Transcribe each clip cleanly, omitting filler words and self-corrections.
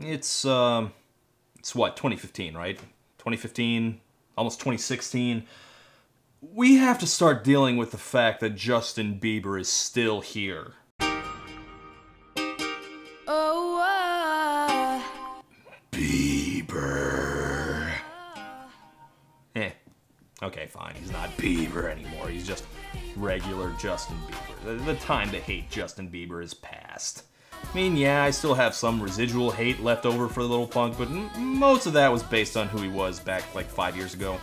it's what, 2015, right? 2015, almost 2016. We have to start dealing with the fact that Justin Bieber is still here. Bieber. Okay, fine. He's not Bieber anymore. He's just regular Justin Bieber. The time to hate Justin Bieber is past. I mean, yeah, I still have some residual hate left over for the little punk, but most of that was based on who he was back like 5 years ago.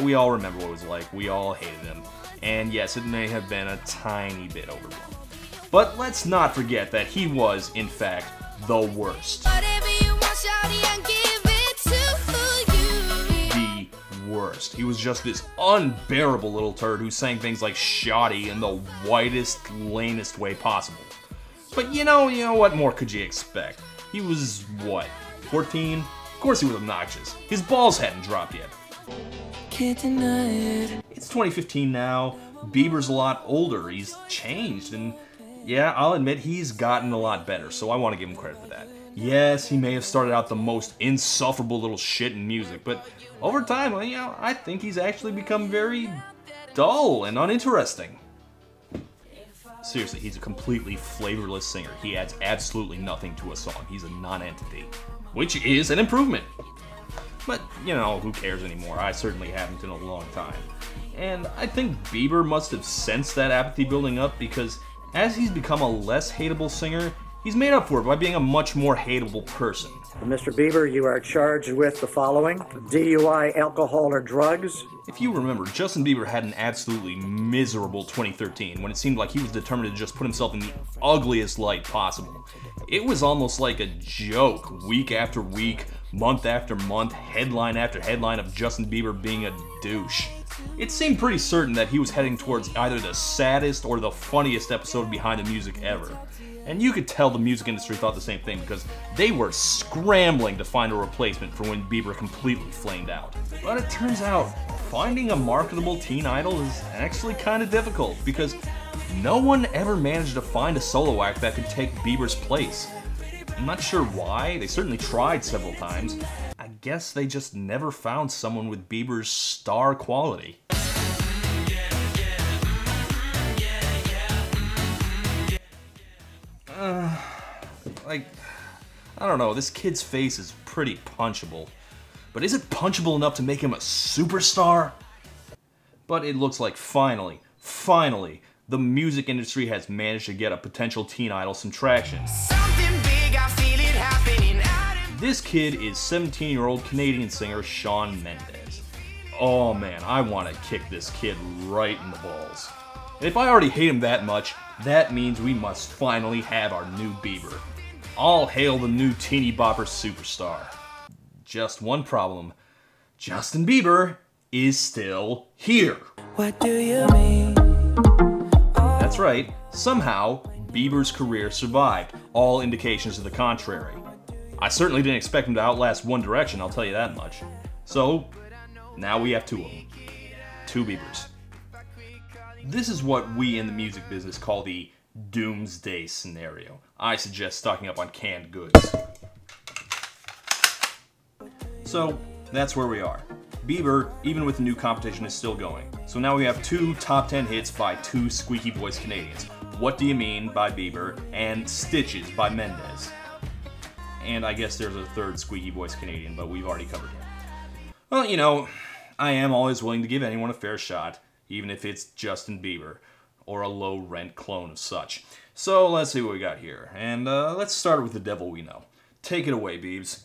We all remember what it was like. We all hated him. And yes, it may have been a tiny bit overblown. But let's not forget that he was, in fact, the worst. The worst. He was just this unbearable little turd who sang things like shoddy in the whitest, lamest way possible. But you know what more could you expect? He was, what, 14? Of course he was obnoxious. His balls hadn't dropped yet. Can't deny it. It's 2015 now. Bieber's a lot older. He's changed, and yeah, I'll admit he's gotten a lot better, so I want to give him credit for that. Yes, he may have started out the most insufferable little shit in music, but over time, I think he's actually become very dull and uninteresting. Seriously, he's a completely flavorless singer. He adds absolutely nothing to a song. He's a non-entity, which is an improvement. But, who cares anymore? I certainly haven't in a long time. And I think Bieber must have sensed that apathy building up because as he's become a less hateable singer, he's made up for it by being a much more hateable person. Mr. Bieber, you are charged with the following: DUI, alcohol, or drugs. If you remember, Justin Bieber had an absolutely miserable 2013 when it seemed like he was determined to just put himself in the ugliest light possible. It was almost like a joke, week after week, month after month, headline after headline of Justin Bieber being a douche. It seemed pretty certain that he was heading towards either the saddest or the funniest episode of Behind the Music ever. And you could tell the music industry thought the same thing because they were scrambling to find a replacement for when Bieber completely flamed out. But it turns out, finding a marketable teen idol is actually kind of difficult because no one ever managed to find a solo act that could take Bieber's place. I'm not sure why. They certainly tried several times. I guess they just never found someone with Bieber's star quality. I don't know, this kid's face is pretty punchable. But is it punchable enough to make him a superstar? But it looks like finally, the music industry has managed to get a potential teen idol some traction. This kid is 17-year-old Canadian singer Shawn Mendes. Oh man, I want to kick this kid right in the balls. And if I already hate him that much, that means we must finally have our new Bieber. All hail the new teeny bopper superstar. Just one problem. Justin Bieber is still here. What do you mean? That's right. Somehow, Bieber's career survived. All indications to the contrary. I certainly didn't expect him to outlast One Direction, I'll tell you that much. So, now we have two of them. Two Biebers. This is what we in the music business call the doomsday scenario. I suggest stocking up on canned goods. So, that's where we are. Bieber, even with the new competition, is still going. So now we have two top 10 hits by two squeaky voice Canadians. What Do You Mean by Bieber and Stitches by Mendes. And I guess there's a third squeaky voice Canadian, but we've already covered him. Well, I am always willing to give anyone a fair shot, even if it's Justin Bieber, or a low-rent clone of such. So let's see what we got here, and let's start with The Devil We Know. Take it away, Biebs.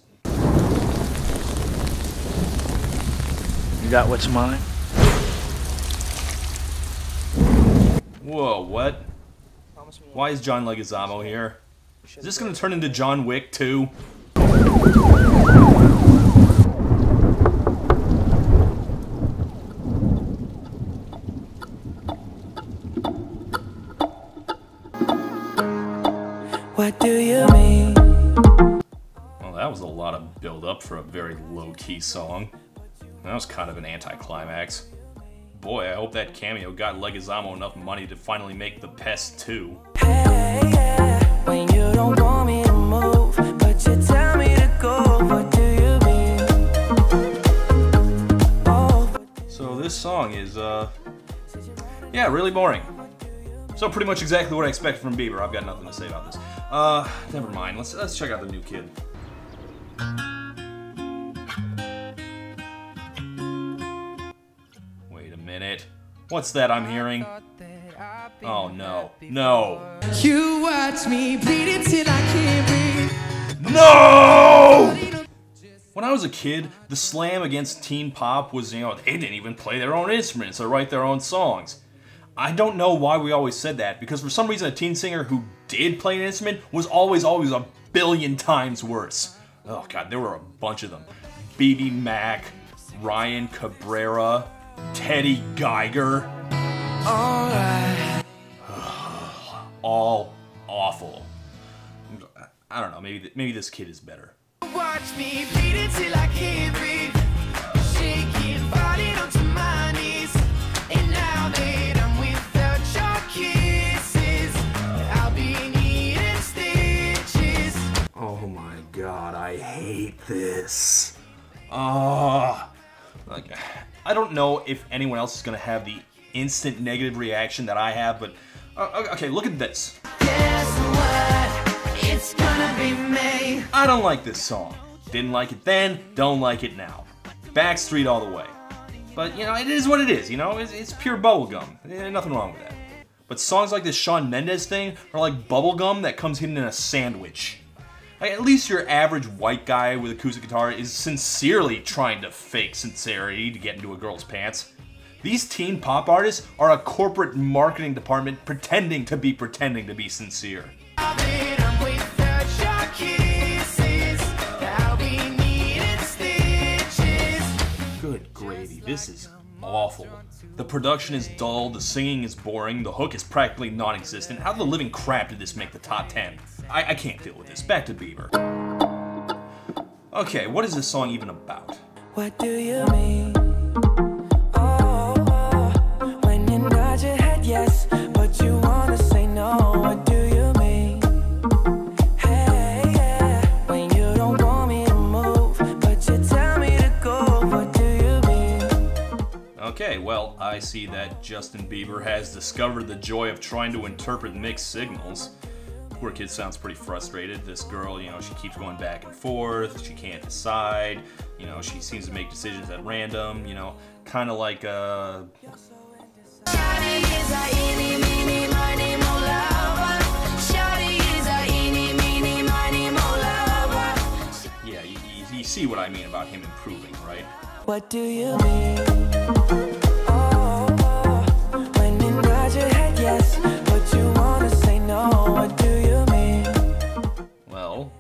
You got what's mine? Whoa, what? Why is John Leguizamo here? Is this gonna turn into John Wick 2? What do you mean? Well, that was a lot of build-up for a very low-key song. That was kind of an anticlimax. Boy, I hope that cameo got Leguizamo enough money to finally make The Pest 2. Hey, yeah, when you don't want me to move, but you tell me to Yeah, really boring. So pretty much exactly what I expected from Bieber. I've got nothing to say about this. Never mind. Let's check out the new kid. Wait a minute. What's that I'm hearing? Oh no. No. You watch me bleed until I can't breathe. No! When I was a kid, the slam against teen pop was, they didn't even play their own instruments or write their own songs. I don't know why we always said that, because for some reason a teen singer who did play an instrument was always a billion times worse. Oh god, there were a bunch of them. BB Mac, Ryan Cabrera, Teddy Geiger. Alright. All awful. I don't know, maybe this kid is better. Watch me bleed until I can't breathe. Shaking, falling onto my knees. And now that I'm without your kisses, I'll be needing stitches. Oh my god, I hate this. Like, I don't know if anyone else is gonna have the instant negative reaction that I have, but okay, look at this. Guess what? It's gonna be me. I don't like this song. Didn't like it then, don't like it now. Backstreet all the way. But, it is what it is, it's pure bubblegum. Nothing wrong with that. But songs like this Shawn Mendes thing are like bubblegum that comes hidden in a sandwich. Like, at least your average white guy with acoustic guitar is sincerely trying to fake sincerity to get into a girl's pants. These teen pop artists are a corporate marketing department pretending to be sincere. Good gravy, this is awful. The production is dull, the singing is boring, the hook is practically non-existent. How the living crap did this make the top 10? I can't deal with this. Back to Bieber. Okay, what is this song even about? What do you mean? When you nod your head yes, but you wanna say no. What do you mean? Hey, yeah. When you don't want me to move, but you tell me to go. What do you mean? Okay, well, I see that Justin Bieber has discovered the joy of trying to interpret mixed signals. Poor kid sounds pretty frustrated. This girl, she keeps going back and forth. She can't decide. She seems to make decisions at random. Kind of like Yeah, you see what I mean about him improving, right? What do you mean? When you nod your head yes, but you wanna say no. What do you mean? Well,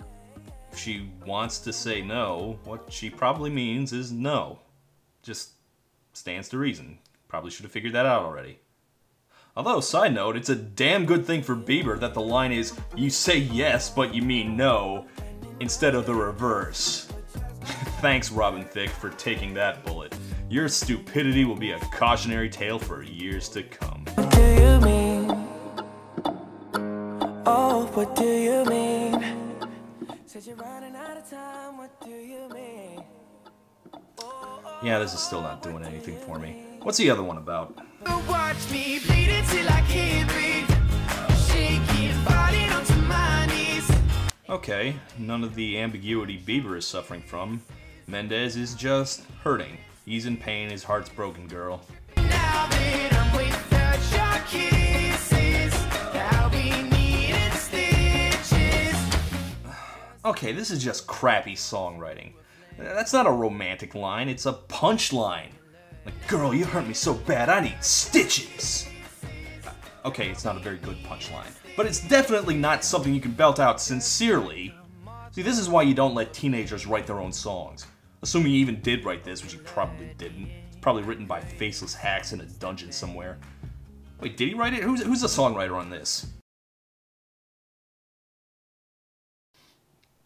if she wants to say no, what she probably means is no. Just stands to reason. Probably should have figured that out already. Although, side note, it's a damn good thing for Bieber that the line is, you say yes, but you mean no, instead of the reverse. Thanks, Robin Thicke, for taking that bullet. Your stupidity will be a cautionary tale for years to come. What do you mean? Oh, what do you mean? Said you're running out of time, what do you mean? Yeah, this is still not doing anything for me. What's the other one about? Watch me bleed until I can't breathe. Shaking, falling onto my knees. Okay, none of the ambiguity Bieber is suffering from. Mendes is just hurting. He's in pain, his heart's broken, girl. Now that I'm without your kisses, I'll be needing stitches. Okay, this is just crappy songwriting. That's not a romantic line, it's a punchline. Like, girl, you hurt me so bad, I need stitches. Okay, it's not a very good punchline, but it's definitely not something you can belt out sincerely. See, this is why you don't let teenagers write their own songs. Assuming he even did write this, which he probably didn't. It's probably written by faceless hacks in a dungeon somewhere. Wait, did he write it? Who's the songwriter on this?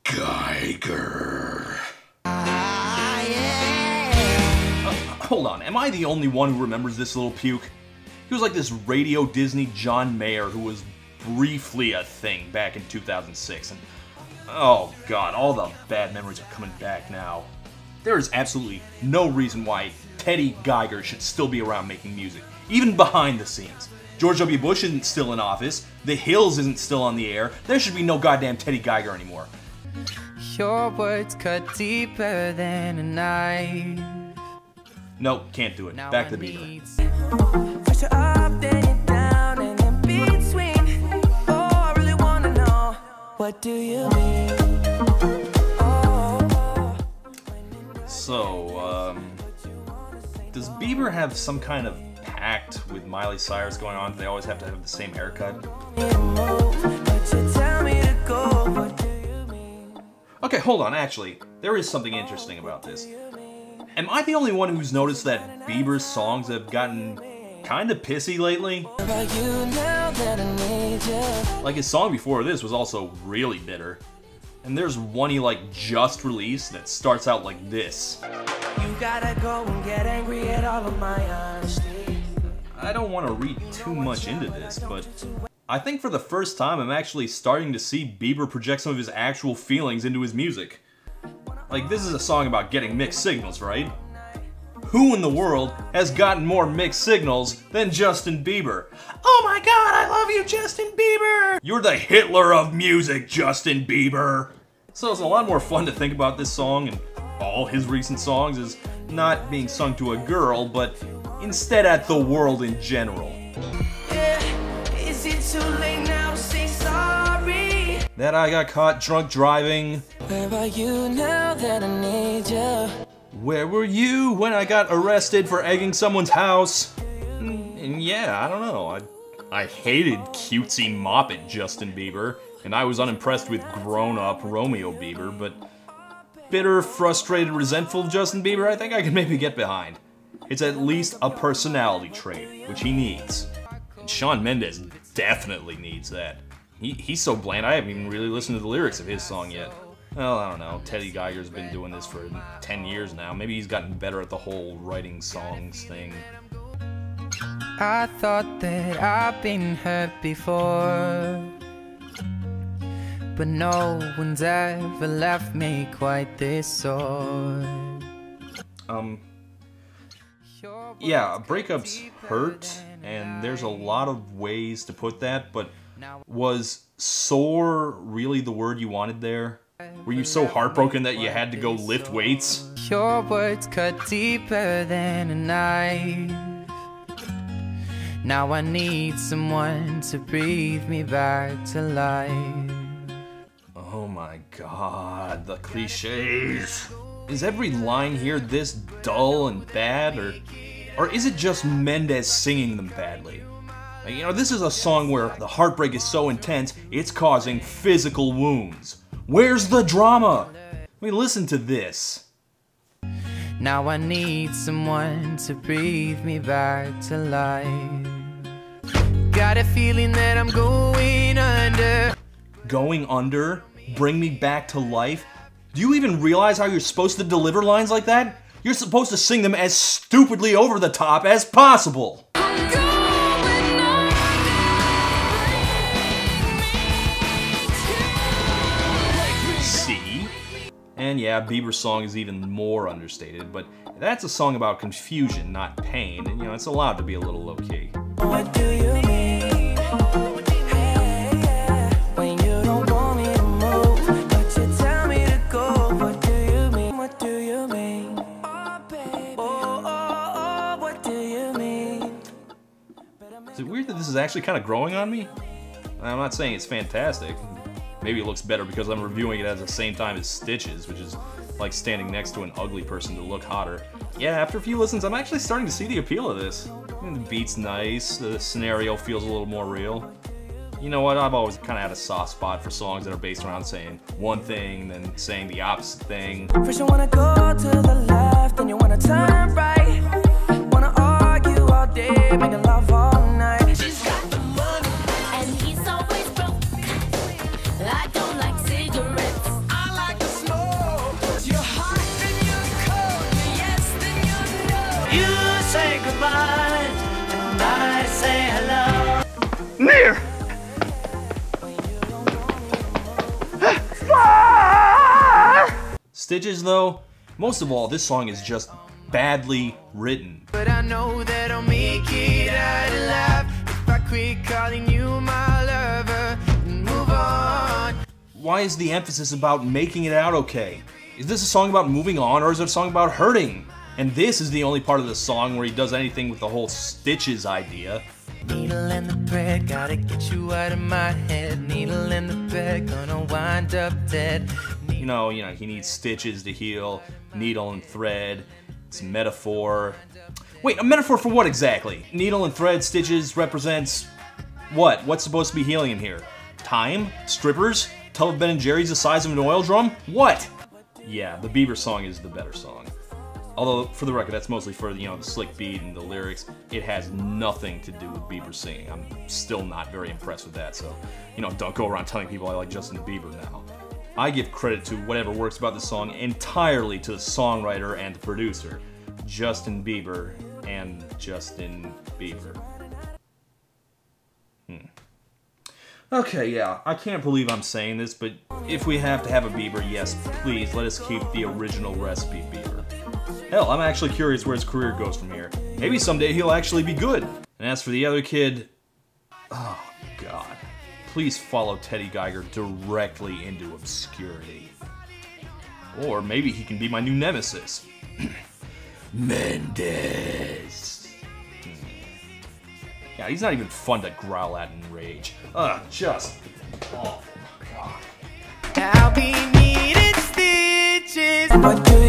Geiger. Hold on, am I the only one who remembers this little puke? He was like this Radio Disney John Mayer who was briefly a thing back in 2006, and oh god, all the bad memories are coming back now. There is absolutely no reason why Teddy Geiger should still be around making music, even behind the scenes. George W. Bush isn't still in office, The Hills isn't still on the air, there should be no goddamn Teddy Geiger anymore. Your words cut deeper than a knife. Nope, can't do it. Back to Bieber. First you're up, then you're down, and in between. Oh, I really wanna know, what do you mean? So, does Bieber have some kind of pact with Miley Cyrus going on? They always have to have the same haircut? Okay, hold on, actually, there is something interesting about this. Am I the only one who's noticed that Bieber's songs have gotten kinda pissy lately? Like, his song before this was also really bitter. And there's one he, like, just released that starts out like this. You gotta go and get angry at all of my honesty. I don't want to read too much into this, but I think for the first time I'm actually starting to see Bieber project some of his actual feelings into his music. Like, this is a song about getting mixed signals, right? Who in the world has gotten more mixed signals than Justin Bieber? Oh my god, I love you, Justin Bieber! You're the Hitler of music, Justin Bieber! So it's a lot more fun to think about this song and all his recent songs as not being sung to a girl, but instead at the world in general. Yeah, is it too late now to say sorry? That I got caught drunk driving. Where are you now that I need you? Where were you when I got arrested for egging someone's house? And yeah, I don't know. I hated cutesy moppet Justin Bieber, and I was unimpressed with grown-up Romeo Bieber, but bitter, frustrated, resentful Justin Bieber, I think I can maybe get behind. It's at least a personality trait, which he needs. And Shawn Mendes definitely needs that. He's so bland, I haven't even really listened to the lyrics of his song yet. Well, I don't know, Teddy Geiger's been doing this for 10 years now. Maybe he's gotten better at the whole writing songs thing. I thought that I've been hurt before, but no one's ever left me quite this sore. Yeah, breakups hurt, and there's a lot of ways to put that, but was sore really the word you wanted there? Were you so heartbroken that you had to go lift weights? Your words cut deeper than a knife. Now I need someone to breathe me back to life. Oh my god, the cliches. Is every line here this dull and bad, or is it just Mendes singing them badly? Like, you know, this is a song where the heartbreak is so intense, it's causing physical wounds. Where's the drama? I mean, listen to this. Now I need someone to breathe me back to life. Got a feeling that I'm going under. Going under? Bring me back to life? Do you even realize how you're supposed to deliver lines like that? You're supposed to sing them as stupidly over the top as possible. See? And yeah, Bieber's song is even more understated, but that's a song about confusion, not pain, and you know, it's allowed to be a little low-key. What do you mean? When you don't want me to move, but you tell me to go. What do you mean? What do you mean? Oh, baby. Oh, what do you mean? Is it weird that this is actually kind of growing on me? I'm not saying it's fantastic. Maybe it looks better because I'm reviewing it at the same time as Stitches, which is like standing next to an ugly person to look hotter. Yeah, after a few listens, I'm actually starting to see the appeal of this. The beat's nice, the scenario feels a little more real. You know what, I've always kind of had a soft spot for songs that are based around saying one thing, then saying the opposite thing. First you wanna go to the left, then you wanna turn right. Wanna argue all day, making love all night. She's got the money, and he's always broke. I don't like cigarettes. I like the smoke. You're hot, then you're cold. You're yes, then you're no. You say goodbye, and I say hello. Near! Stitches, though, Most of all, this song is just badly written. But I know that I'll make it out alive if I quit calling you my lover and move on. Why is the emphasis about making it out okay? Is this a song about moving on, or is it a song about hurting? And this is the only part of the song where he does anything with the whole stitches idea. Needle in the thread, gotta get you out of my head. Needle in the thread, gonna wind up dead. You know, he needs stitches to heal, needle and thread. It's a metaphor. Wait, a metaphor for what exactly? Needle and thread, stitches represents what? What's supposed to be healing him here? Time? Strippers? Tub of Ben & Jerry's the size of an oil drum? What? Yeah, the Bieber song is the better song. Although, for the record, that's mostly for, the slick beat and the lyrics. It has nothing to do with Bieber singing. I'm still not very impressed with that, so, don't go around telling people I like Justin Bieber now. I give credit to whatever works about the song entirely to the songwriter and the producer, Justin Bieber and Justin Bieber. Okay, yeah, I can't believe I'm saying this, but if we have to have a Bieber, yes, please, let us keep the original recipe Bieber. Hell, I'm actually curious where his career goes from here. Maybe someday he'll actually be good. And as for the other kid, oh god. Please follow Teddy Geiger directly into obscurity. Or maybe he can be my new nemesis. Mendes. Yeah, he's not even fun to growl at in rage. Oh, god. I'll be needing stitches. What do